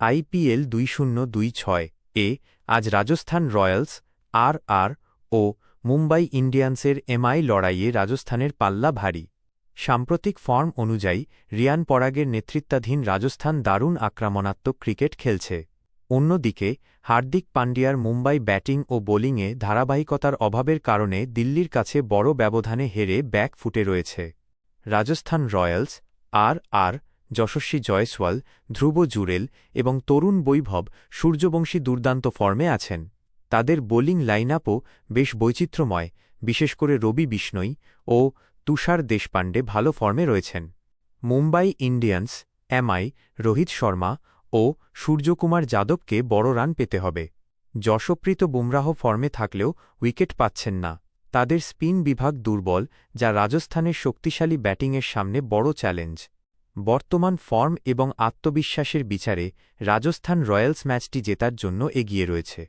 IPL 2026 আজ Rajasthan Royals RR ও Mumbai ইন্ডিয়ান্সের MI লড়াইয়ে রাজস্থানের পাল্লা ভারী। সাম্প্রতিক ফর্ম অনুযায়ী রিয়ান পরাগের নেতৃত্বাধীন রাজস্থান দারুণ আক্রমণাত্মক ক্রিকেট খেলছে। অন্যদিকে হার্দিক পান্ডিয়ার মুম্বাই ব্যাটিং ও বোলিংয়ে ধারাবাহিকতার অভাবের কারণে দিল্লির কাছে বড় ব্যবধানে হেরে ব্যাক ফুটে রয়েছে। রাজস্থান রয়্যালস RR যশস্বী জয়সওয়াল, ধ্রুব জুরেল এবং তরুণ বৈভব সূর্যবংশী দুর্দান্ত ফর্মে আছেন। তাদের বোলিং লাইনআপও বেশ বৈচিত্র্যময়, বিশেষ করে রবি বিষ্ণই ও তুষার দেশপাণ্ডে ভালো ফর্মে রয়েছেন। মুম্বাই ইন্ডিয়ান্স MI রোহিত শর্মা ও সূর্যকুমার যাদবকে বড় রান পেতে হবে। যশপ্রীত বুমরাহ ফর্মে থাকলেও উইকেট পাচ্ছেন না। তাদের স্পিন বিভাগ দুর্বল, যা রাজস্থানের শক্তিশালী ব্যাটিংয়ের সামনে বড় চ্যালেঞ্জ। বর্তমান ফর্ম এবং আত্মবিশ্বাসের বিচারে রাজস্থান রয়্যালস ম্যাচটি জেতার জন্য এগিয়ে রয়েছে।